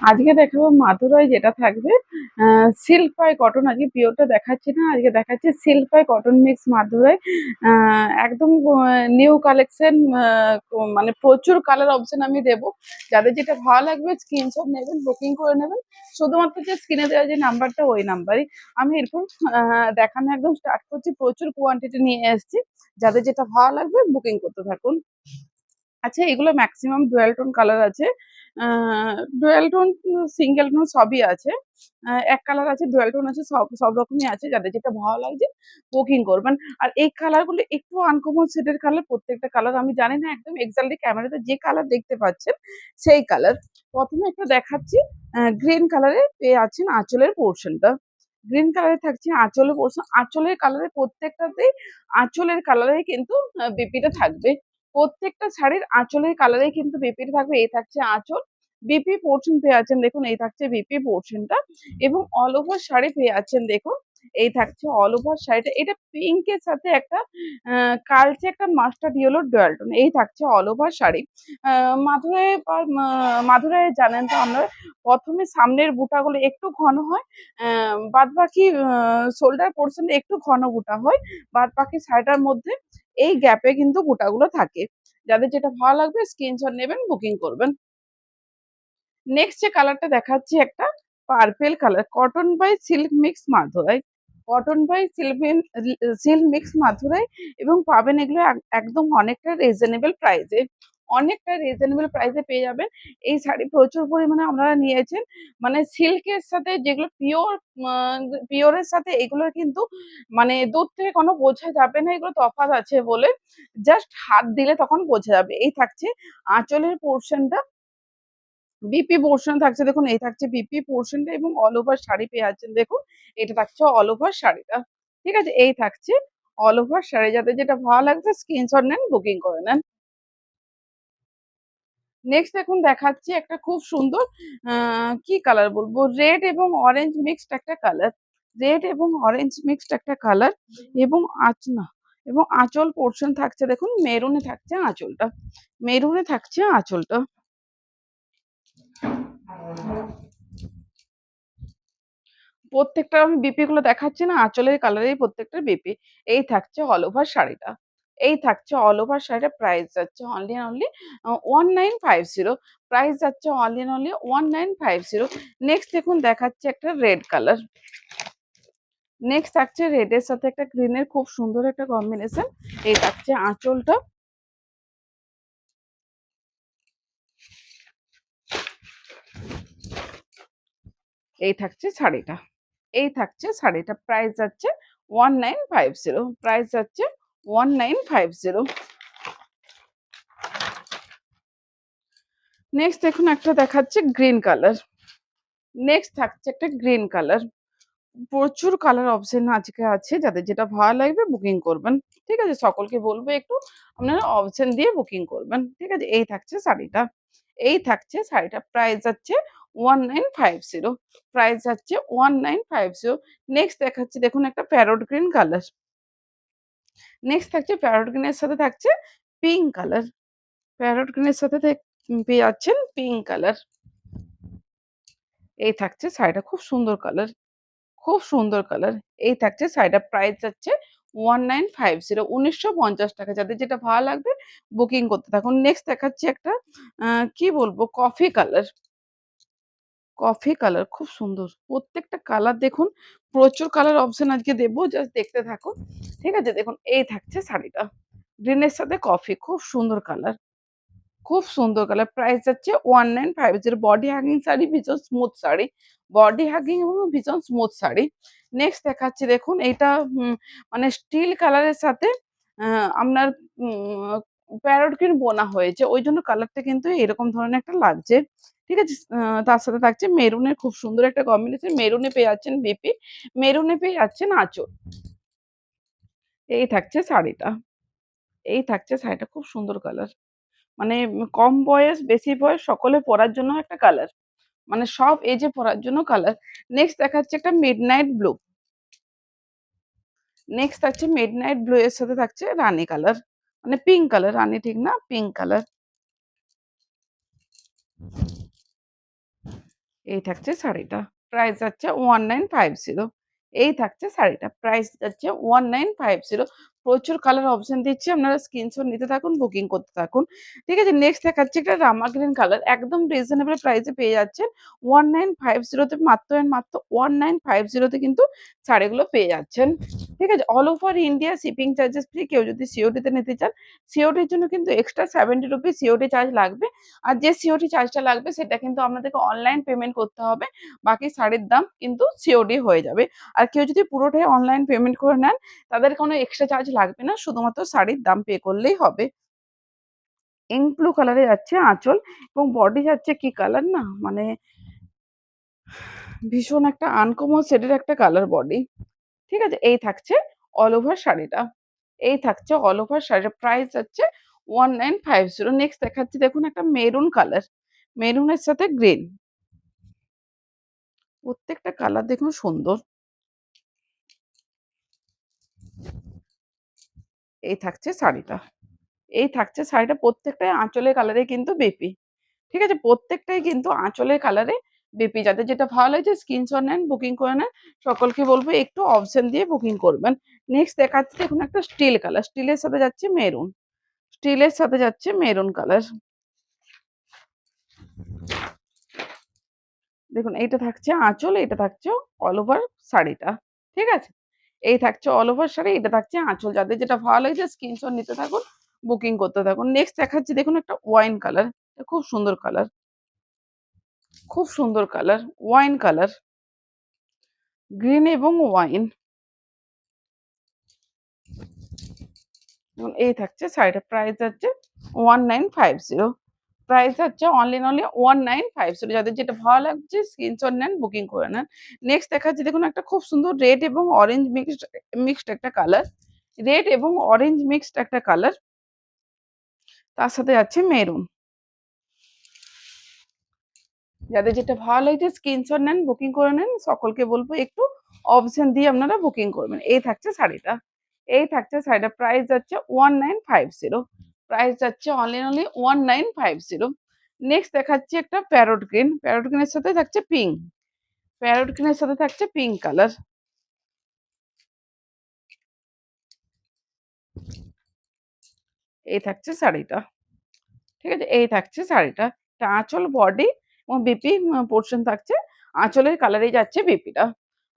আজকে দেখাবো মাদুরাই যেটা থাকবে সিল্ক বাই কটন। আজকে পিওরটা দেখাচ্ছি না, আজকে দেখাচ্ছি silk by cotton mix Madurai. একদম নিউ কালেকশন, মানে প্রচুর কালার অপশন আমি দেবো। যাদের যেটা ভালো লাগবে স্ক্রিনশট নেবেন, বুকিং করে নেবেন। শুধুমাত্র যে স্ক্রিনে দেওয়া যে নাম্বারটা, ওই নাম্বারই আমি এরকম দেখানো একদম স্টার্ট করছি। প্রচুর কোয়ান্টিটি নিয়ে এসেছি, যাদের যেটা ভালো লাগবে বুকিং করতে থাকুন। আচ্ছা, এগুলো ম্যাক্সিমাম ডুয়াল টোন কালার আছে। ডুয়াল টোন, সিঙ্গেল টোন সবই আছে। এক কালার আছে, ডুয়াল টোন আছে, সব সব রকমই আছে। যাদের যেটা ভালো লাগছে বুকিং করবেন। আর এই কালারগুলো একটু আনকমন শেডের কালার। প্রত্যেকটা কালার আমি জানি না একদম এক্সাক্টলি ক্যামেরাতে যে কালার দেখতে পাচ্ছেন সেই কালার। প্রথমে একটা দেখাচ্ছি, গ্রিন কালারে পেয়ে আছেন আঁচলের পোর্শনটা। গ্রিন কালারে থাকছে আঁচলের পোর্শন। আঁচলের কালারে প্রত্যেকটাতেই আঁচলের কালারে কিন্তু বিপিটা থাকবে। প্রত্যেকটা শাড়ির আঁচলের কালারেই কিন্তু বিপির থাকবে। এই থাকছে আঁচল, বিপি পোর্শন পেয়ে আছেন দেখুন, এই থাকছে বিপি পোর্শনটা। এবং অল ওভার শাড়ি পেয়ে আছেন দেখুন, এই থাকছে অল ওভার শাড়িটা। এটা পিঙ্কের সাথে একটা কালচে একটা মাস্টার্ড ইয়েলো ডুয়াল টোন, এই থাকছে অল ওভার শাড়ি। মাদুরাই বা মাদুরাই জানেন তো আমরা, প্রথমে সামনের বুটাগুলো একটু ঘন হয়, বাদ বাকি শোল্ডার পোর্শনে একটু ঘন বুটা হয়, বাদ বাকি শাড়িটার মধ্যে এই গ্যাপে কিন্তু বুটাগুলো থাকে। যাদের যেটা ভালো লাগবে স্ক্রিনশট নেবেন, বুকিং করবেন। নেক্সট যে কালারটা দেখাচ্ছি একটা purple colour, cotton by silk mix Madurai. Cotton by silk mix Madurai. এবং পাবেন এগুলো একদম অনেকটা রিজনেবল প্রাইসে। অনেকটা রিজনেবল প্রাইসে পেয়ে যাবেন। এই শাড়ি প্রচুর পরিমাণে আপনারা নিয়েছেন। মানে সিল্কের সাথে যেগুলো পিওর, পিওরের সাথে এগুলোর কিন্তু মানে দূর থেকে কোনো বোঝা যাবে না এগুলো তফাৎ আছে বলে। জাস্ট হাত দিলে তখন বোঝা যাবে। এই থাকছে আঁচলের পোর্শনটা, বিপি পোর্শন থাকছে দেখুন, এই থাকছে বিপি পোর্শনটা। এবং অল ওভার শাড়ি পেয়ে যাচ্ছেন দেখুন, এটা থাকছে অল ওভার শাড়িটা। ঠিক আছে, এই থাকছে অল ওভার শাড়ি। যাদের যেটা ভালো লাগছে স্ক্রিনশট নেন, বুকিং করে নেন। নেক্সট এখন দেখাচ্ছি একটা খুব সুন্দর, কি কালার বলবো, রেড এবং অরেঞ্জ মিক্সড একটা কালার। রেড এবং অরেঞ্জ মিক্সড একটা কালার। এবং না, এবং আঁচল পোর্শন থাকছে দেখুন, মেরুনে থাকছে আঁচলটা। মেরুনে থাকছে আঁচলটা। প্রত্যেকটা আমি বিপি গুলো দেখাচ্ছি না, আঁচলের কালারেই প্রত্যেকটা বিপি। এই থাকছে অল ওভার শাড়িটা। এই থাকছে অল ওভার শাড়িটা। প্রাইস যাচ্ছে অনলি অ্যান্ড অনলি 1950। প্রাইস যাচ্ছে অনলি অ্যান্ড অনলি 1950। নেক্সট দেখুন দেখাচ্ছে একটা রেড কালার। নেক্সট থাকছে রেড এর সাথে একটা গ্রিনের খুব সুন্দর একটা কম্বিনেশন। এই থাকছে আঁচলটা। এই থাকছে শাড়িটা। এই থাকছে শাড়িটা। প্রাইস যাচ্ছে 1950। প্রাইস যাচ্ছে 1950। নেক্সট দেখুন একটা দেখাচ্ছে গ্রিন কালার। নেক্সট থাকছে একটা গ্রিন কালার। প্রচুর কালার অপশন আজকে আছে, যাদের যেটা ভালো লাগবে বুকিং করবেন। ঠিক আছে, সকলকে বলবো একটু আপনারা অপশন দিয়ে বুকিং করবেন। ঠিক আছে, এই থাকছে শাড়িটা। এই থাকছে শাড়িটা। প্রাইস যাচ্ছে 1950। প্রাইস যাচ্ছে 1950। নেক্সট দেখাচ্ছি দেখুন একটা প্যারট গ্রিন কালার। নেক্সট থাকছে প্যারট গ্রিনের সাথে থাকছে পিঙ্ক কালার। প্যারট গ্রিনের সাথে পেয়ে যাচ্ছেন পিঙ্ক কালার। এই থাকছে শাড়িটা, খুব সুন্দর কালার, খুব সুন্দর কালার। এই থাকছে শাড়িটার। প্রাইস যাচ্ছে 1950, 1950 টাকা। যাদের যেটা ভালো লাগবে বুকিং করতে থাকুন। নেক্সট দেখাচ্ছি একটা, কি বলবো, কফি কালার। কফি কালার খুব সুন্দর। প্রত্যেকটা কালার দেখুন, প্রচুর কালার অপশন আজকে দেবো, জাস্ট দেখতে থাকুন। ঠিক আছে, দেখুন এই থাকছে শাড়িটা। গ্রিনের সাথে কফি, খুব সুন্দর কালার, খুব সুন্দর কালার। প্রাইস যাচ্ছে 1950। বডি হাগিং শাড়ি, ভীষণ স্মুথ শাড়ি। বডি হাগিং এবং ভীষণ স্মুথ শাড়ি। নেক্সট দেখাচ্ছি দেখুন, এইটা মানে স্টিল কালারের সাথে আপনার প্যারট গ্রিন বোনা হয়েছে, ওই জন্য কালারটা কিন্তু এরকম ধরনের একটা লাগছে। ঠিক আছে, তার সাথে থাকছে মেরুনের খুব সুন্দর একটা কম্বিনেশন। মেরুনে পেয়ে যাচ্ছেন বিপি, মেরুনে পেয়ে যাচ্ছেন আঁচল। এই থাকছে শাড়িটা। এই থাকছে শাড়িটা, খুব সুন্দর কালার। মানে কম বয়স, বেশি বয়স সকলে পরার জন্য একটা কালার। মানে সব এজে পরার জন্য কালার। নেক্সট দেখাচ্ছে একটা মিডনাইট ব্লু। নেক্সট থাকছে মিডনাইট ব্লু এর সাথে থাকছে রানী কালার, মানে পিঙ্ক কালার, রানী ঠিক না, পিঙ্ক কালার। এই থাকছে শাড়িটা। প্রাইস যাচ্ছে 1950। এই থাকছে শাড়িটা। প্রাইস যাচ্ছে 1950। প্রচুর কালার অপশন দিচ্ছি। আপনারা স্ক্রিনশট নিতে থাকুন, বুকিং করতে থাকুন। ঠিক আছে? নেক্সট দেখাচ্ছি একটা রামা গ্রিন কালার। একদম রিজনেবল প্রাইসে পেয়ে যাচ্ছেন। 1950 তে মাত্র এন্ড মাত্র 1950 তে কিন্তু শাড়িগুলো পেয়ে যাচ্ছেন। ঠিক আছে? All over India shipping charges free. কেউ যদি সিওডি তে নিতে চান, সিওডির জন্য কিন্তু এক্সট্রা ₹70 সিওডি চার্জ লাগবে। আর যে সিওডি চার্জটা লাগবে সেটা কিন্তু আপনাদেরকে অনলাইন পেমেন্ট করতে হবে। বাকি শাড়ির দাম কিন্তু সিওডি হয়ে যাবে। আর কেউ যদি পুরোটাই অনলাইন পেমেন্ট করে নেন, তাদের কোনো এক্সট্রা চার্জ লাগবে না। শুধুমাত্র শাড়ির দাম পে করলেই হবে। ইঙ্ক ব্লু কালারে যাচ্ছে আঁচল এবং বডি যাচ্ছে কি কালার না মানে ভীষণ একটা আনকমন শেডের একটা কালার বডি। ঠিক আছে? এই থাকছে অল ওভার শাড়িটা। এই থাকছে অল ওভার শাড়ির প্রাইস যাচ্ছে 1950। নেক্সট দেখাচ্ছি দেখুন একটা মেরুন কালার। মেরুনের সাথে গ্রিন। প্রত্যেকটা কালার দেখুন সুন্দর। এই থাকছে শাড়িটা। এই থাকছে শাড়িটা প্রত্যেকটাই আঁচলের কালারে কিন্তু বেপি। ঠিক আছে? প্রত্যেকটাই কিন্তু আঁচলের কালারে বেপি। যাদের যেটা ভালো লাগছে স্ক্রিনশট নেন, বুকিং করে নেন। সকলকে বলব একটু অপশন দিয়ে বুকিং করবেন। নেক্সট দেখাচ্ছি দেখুন একটা স্টিল কালার। স্টিলের সাথে যাচ্ছে মেরুন। স্টিলের সাথে যাচ্ছে মেরুন কালার। দেখুন এইটা থাকছে আঁচল, এটা থাকছে অল ওভার শাড়িটা। ঠিক আছে? এই থাকছে অল ওভার শাড়ি, এটা থাকছে আঁচল। যাদের যেটা ভালো লাগছে স্ক্রিনশট নিতে থাকুন, বুকিং করতে থাকুন। নেক্সট দেখাচ্ছি দেখুন একটা ওয়াইন কালার। খুব সুন্দর কালার, খুব সুন্দর কালার। ওয়াইন কালার, গ্রিন এবং ওয়াইন। এবং এই থাকছে শাড়িটার প্রাইস যাচ্ছে 1950। প্রাইস হচ্ছে অনলি অনলি 1950। যাদের যেটা ভালো লাগছে স্ক্রিনশট নেন, বুকিং করে নেন। নেক্সট দেখাচ্ছি দেখুন একটা খুব সুন্দর রেড এবং অরেঞ্জ মিক্সড একটা কালার। রেড এবং অরেঞ্জ মিক্সড একটা কালার। তার সাথে যাচ্ছে মেরুন। যাদের যেটা ভালো লাগছে স্ক্রিনশট নেন, বুকিং করে নেন। সকলকে বলবো একটু অপশন দিয়ে আপনারা বুকিং করবেন। এই থাকছে শাড়িটা। এই থাকছে শাড়িটার প্রাইস যাচ্ছে 1950। প্রাইস যাচ্ছে অনলি অনলি 1950। নেক্সট দেখাচ্ছি একটা প্যারট গ্রিন। প্যারট গ্রিনের সাথে থাকছে পিঙ্ক। প্যারট গ্রিনের সাথে থাকছে পিঙ্ক কালার। এই থাকছে শাড়িটা। ঠিক আছে? এই থাকছে শাড়িটা। এটা আঁচল, বডি এবং বিপি পোরশন থাকছে। আঁচলের কালারেই যাচ্ছে বিপিটা।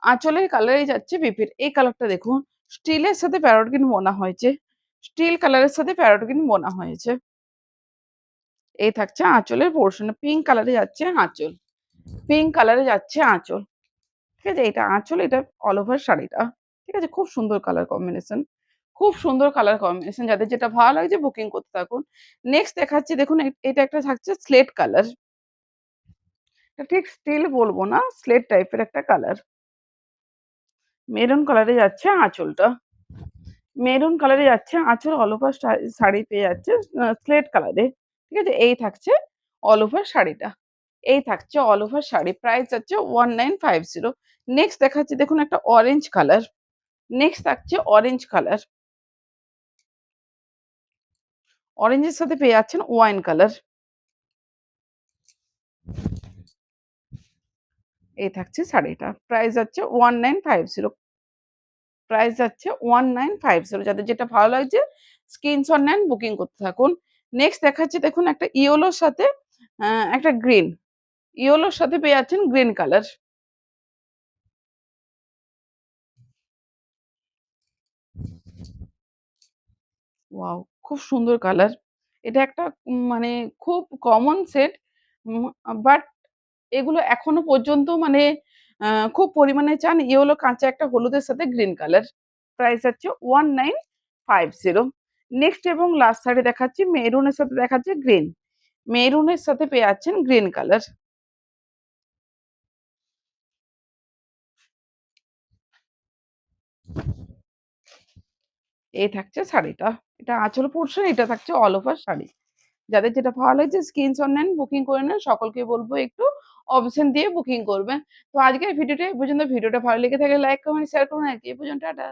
আঁচলের কালারেই যাচ্ছে বিপির। এই কালারটা দেখুন। স্টিলের সাথে প্যারট গ্রিন বোনা হয়েছে। স্টিল কালারের সাথে প্যারট গ্রিন বোনা হয়েছে। এই থাকছে আঁচলের পোরশন। পিঙ্ক কালারে যাচ্ছে আঁচল। পিঙ্ক কালারে যাচ্ছে আঁচল। ঠিক আছে? এটা আঁচল, এটা অল ওভার শাড়িটা। ঠিক আছে? খুব সুন্দর কালার কম্বিনেশন। খুব সুন্দর কালার কম্বিনেশন। যাদের যেটা ভালো লাগছে বুকিং করতে থাকুন। নেক্সট দেখাচ্ছি দেখুন এটা একটা থাকছে স্লেট কালার। এটা ঠিক স্টিল বলবো না, স্লেট টাইপের একটা কালার। মেরুন কালারে যাচ্ছে আঁচলটা। মেরুন কালারে যাচ্ছে আঁচল, অল ওভার শাড়ি পেয়ে যাচ্ছে স্লেট কালারে। ঠিক আছে? এই থাকছে অল ওভার শাড়িটা। এই থাকছে অল ওভার শাড়ি। প্রাইস যাচ্ছে 1950। নেক্সট দেখাচ্ছি দেখুন একটা অরেঞ্জ কালার। নেক্সট থাকছে অরেঞ্জ কালার। অরেঞ্জের সাথে পেয়ে যাচ্ছেন ওয়াইন কালার। এই থাকছে শাড়িটা। প্রাইস যাচ্ছে 1950। প্রাইস যাচ্ছে 1950। যাদের যেটা ভালো লাগছে স্ক্রিনশট নেন, বুকিং করতে থাকুন। নেক্সট দেখাচ্ছি দেখুন একটা ইয়েলোর সাথে একটা গ্রিন। ইয়েলোর সাথে পেয়ে যাচ্ছেন গ্রিন কালার। ওয়াও! খুব সুন্দর কালার। এটা একটা মানে খুব কমন শেড। উম বাট এগুলো এখনো পর্যন্ত মানে আ খুব পরিমাণে চান ইয়েলো কাঁচা একটা হলুদের সাথে গ্রিন কালার। প্রাইস হচ্ছে 1950। নেক্সট এবং লাস্ট শাড়ি দেখাচ্ছি মেরুনের সাথে দেখাচ্ছি গ্রিন। মেরুনের সাথে পেয়ে যাচ্ছেন গ্রিন কালার। এই থাকছে শাড়িটা। এটা আঁচল পোরশন, এটা থাকছে অল ওভার শাড়ি। যাদের যেটা ভালো লাগছে স্ক্রিনশট নেন, বুকিং করে নেন। সকলকে বলব একটু অপশন দিয়ে বুকিং করবেন। তো আজকের ভিডিওটা এই পর্যন্ত। ভিডিওটা ভালো লেগে থাকলে লাইক, কমেন্ট, শেয়ার করুন। আজকে এই পর্যন্ত। টাটা।